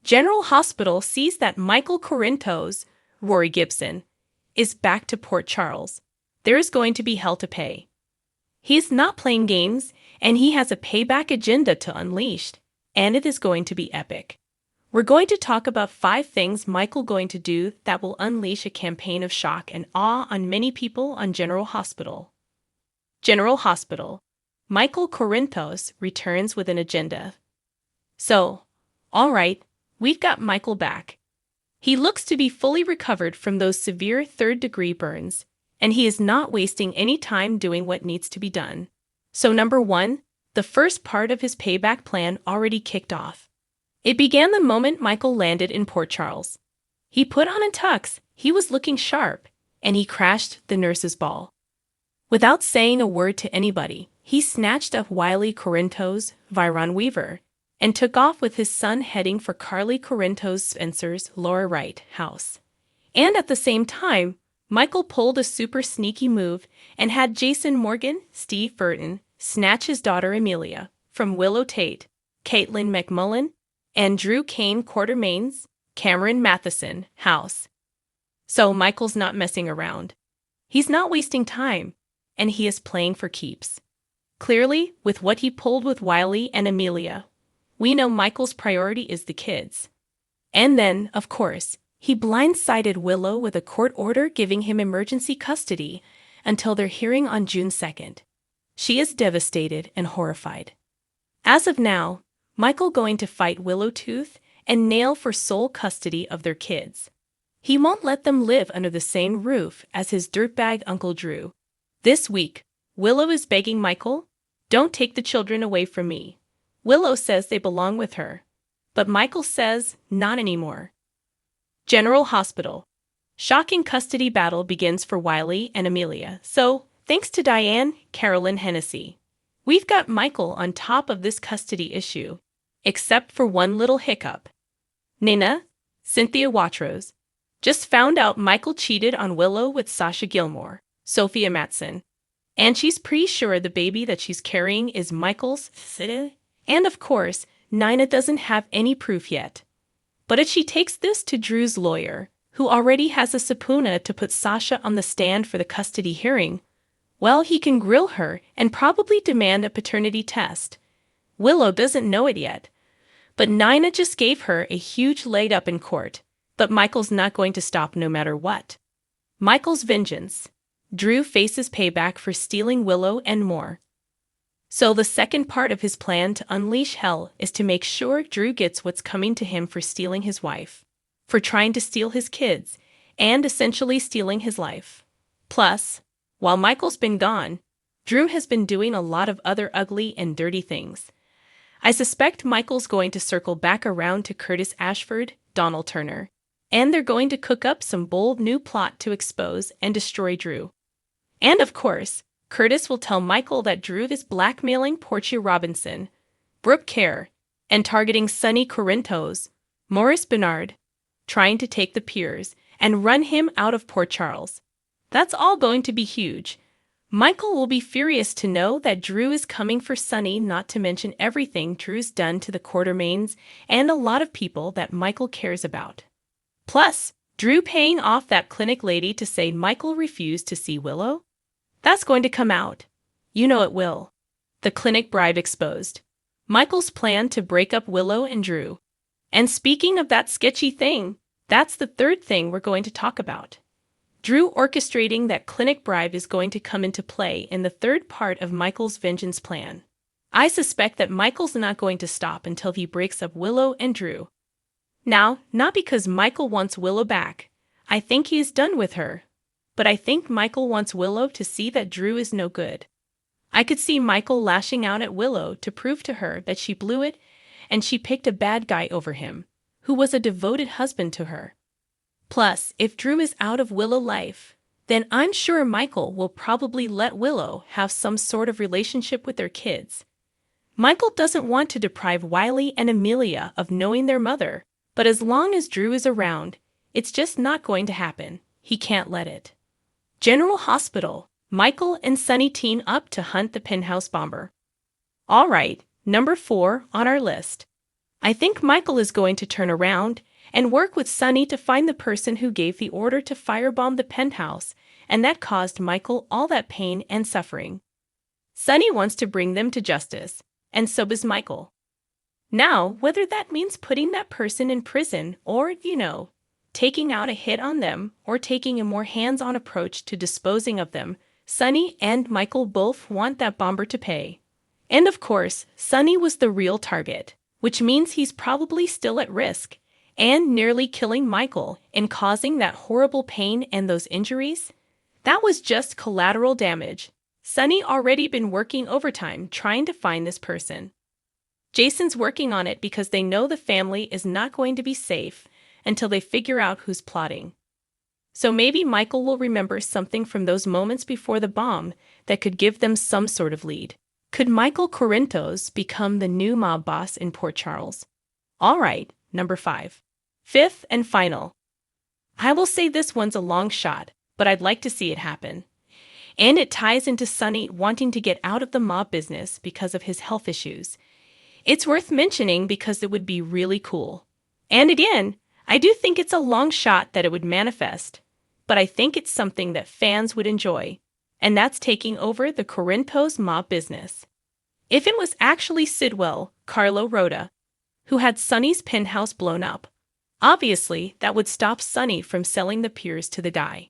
General Hospital sees that Michael Corinthos, Rory Gibson, is back to Port Charles. There is going to be hell to pay. He is not playing games, and he has a payback agenda to unleash, and it is going to be epic. We're going to talk about 5 things Michael going to do that will unleash a campaign of shock and awe on many people on General Hospital. General Hospital. Michael Corinthos returns with an agenda. So, all right, we've got Michael back. He looks to be fully recovered from those severe third-degree burns, and he is not wasting any time doing what needs to be done. So number 1, the first part of his payback plan already kicked off. It began the moment Michael landed in Port Charles. He put on a tux, he was looking sharp, and he crashed the nurse's ball. Without saying a word to anybody, he snatched up Wiley Corinthos, Viron Weaver, and took off with his son heading for Carly Corinthos Spencer's Laura Wright house. And at the same time, Michael pulled a super sneaky move and had Jason Morgan, Steve Burton, snatch his daughter Amelia from Willow Tate, Caitlin McMullen, and Drew Kane Quartermain's, Cameron Matheson, house. So Michael's not messing around. He's not wasting time, and he is playing for keeps. Clearly, with what he pulled with Wiley and Amelia, we know Michael's priority is the kids. And then, of course, he blindsided Willow with a court order giving him emergency custody until their hearing on June 2nd. She is devastated and horrified. As of now, Michael going to fight Willow tooth and nail for sole custody of their kids. He won't let them live under the same roof as his dirtbag Uncle Drew. This week, Willow is begging Michael, "Don't take the children away from me." Willow says they belong with her, but Michael says, "Not anymore." General Hospital. Shocking custody battle begins for Wiley and Amelia, so, thanks to Diane Carolyn Hennessy, we've got Michael on top of this custody issue, except for one little hiccup. Nina, Cynthia Watrous, just found out Michael cheated on Willow with Sasha Gilmore, Sophia Matson, and she's pretty sure the baby that she's carrying is Michael's. And of course, Nina doesn't have any proof yet. But if she takes this to Drew's lawyer, who already has a subpoena to put Sasha on the stand for the custody hearing, well, he can grill her and probably demand a paternity test. Willow doesn't know it yet, but Nina just gave her a huge leg up in court. But Michael's not going to stop no matter what. Michael's vengeance. Drew faces payback for stealing Willow and more. So the second part of his plan to unleash hell is to make sure Drew gets what's coming to him for stealing his wife, for trying to steal his kids, and essentially stealing his life. Plus, while Michael's been gone, Drew has been doing a lot of other ugly and dirty things. I suspect Michael's going to circle back around to Curtis Ashford, Donald Turner, and they're going to cook up some bold new plot to expose and destroy Drew. And of course, Curtis will tell Michael that Drew is blackmailing Portia Robinson, Brooke Kerr, and targeting Sonny Corinthos, Maurice Bernard, trying to take the piers and run him out of Port Charles. That's all going to be huge. Michael will be furious to know that Drew is coming for Sonny, not to mention everything Drew's done to the Quartermains and a lot of people that Michael cares about. Plus, Drew paying off that clinic lady to say Michael refused to see Willow? That's going to come out. You know it will. The clinic bribe exposed. Michael's plan to break up Willow and Drew. And speaking of that sketchy thing, that's the third thing we're going to talk about. Drew orchestrating that clinic bribe is going to come into play in the third part of Michael's vengeance plan. I suspect that Michael's not going to stop until he breaks up Willow and Drew. Now, not because Michael wants Willow back. I think he is done with her. But I think Michael wants Willow to see that Drew is no good. I could see Michael lashing out at Willow to prove to her that she blew it and she picked a bad guy over him, who was a devoted husband to her. Plus, if Drew is out of Willow's life, then I'm sure Michael will probably let Willow have some sort of relationship with their kids. Michael doesn't want to deprive Wiley and Amelia of knowing their mother, but as long as Drew is around, it's just not going to happen. He can't let it. General Hospital. Michael and Sonny team up to hunt the penthouse bomber. All right, number 4 on our list. I think Michael is going to turn around and work with Sonny to find the person who gave the order to firebomb the penthouse, and that caused Michael all that pain and suffering. Sonny wants to bring them to justice, and so does Michael. Now, whether that means putting that person in prison or, taking out a hit on them or taking a more hands-on approach to disposing of them, Sonny and Michael both want that bomber to pay. And of course, Sonny was the real target, which means he's probably still at risk, and nearly killing Michael and causing that horrible pain and those injuries. That was just collateral damage. Sonny already been working overtime trying to find this person. Jason's working on it because they know the family is not going to be safe until they figure out who's plotting. So maybe Michael will remember something from those moments before the bomb that could give them some sort of lead. Could Michael Corinthos become the new mob boss in Port Charles? All right, number 5. Fifth and final. I will say this one's a long shot, but I'd like to see it happen. And it ties into Sonny wanting to get out of the mob business because of his health issues. It's worth mentioning because it would be really cool. And again, I do think it's a long shot that it would manifest, but I think it's something that fans would enjoy, and that's taking over the Corinthos mob business. If it was actually Sidwell, Carlo Rota, who had Sonny's penthouse blown up, obviously that would stop Sonny from selling the piers to the die.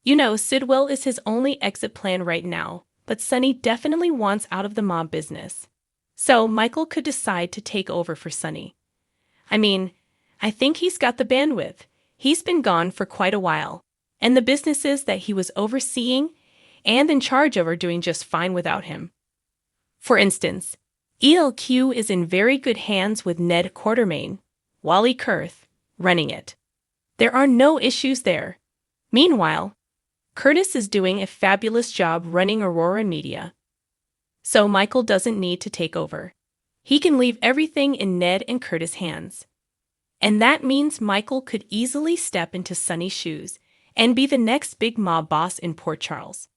Sidwell is his only exit plan right now, but Sonny definitely wants out of the mob business. So Michael could decide to take over for Sonny. I think he's got the bandwidth. He's been gone for quite a while, and the businesses that he was overseeing and in charge of are doing just fine without him. For instance, ELQ is in very good hands with Ned Quartermain, Wally Kurth, running it. There are no issues there. Meanwhile, Curtis is doing a fabulous job running Aurora Media. So Michael doesn't need to take over. He can leave everything in Ned and Curtis' hands. And that means Michael could easily step into Sonny's shoes and be the next big mob boss in Port Charles.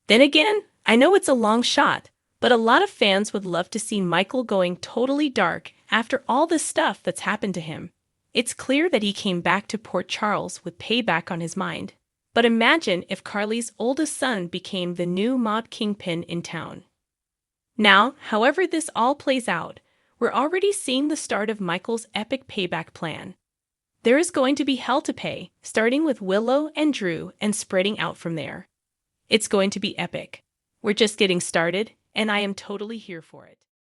Then again, I know it's a long shot, but a lot of fans would love to see Michael going totally dark after all this stuff that's happened to him. It's clear that he came back to Port Charles with payback on his mind. But imagine if Carly's oldest son became the new mob kingpin in town. Now, however this all plays out, we're already seeing the start of Michael's epic payback plan. There is going to be hell to pay, starting with Willow and Drew and spreading out from there. It's going to be epic. We're just getting started, and I am totally here for it.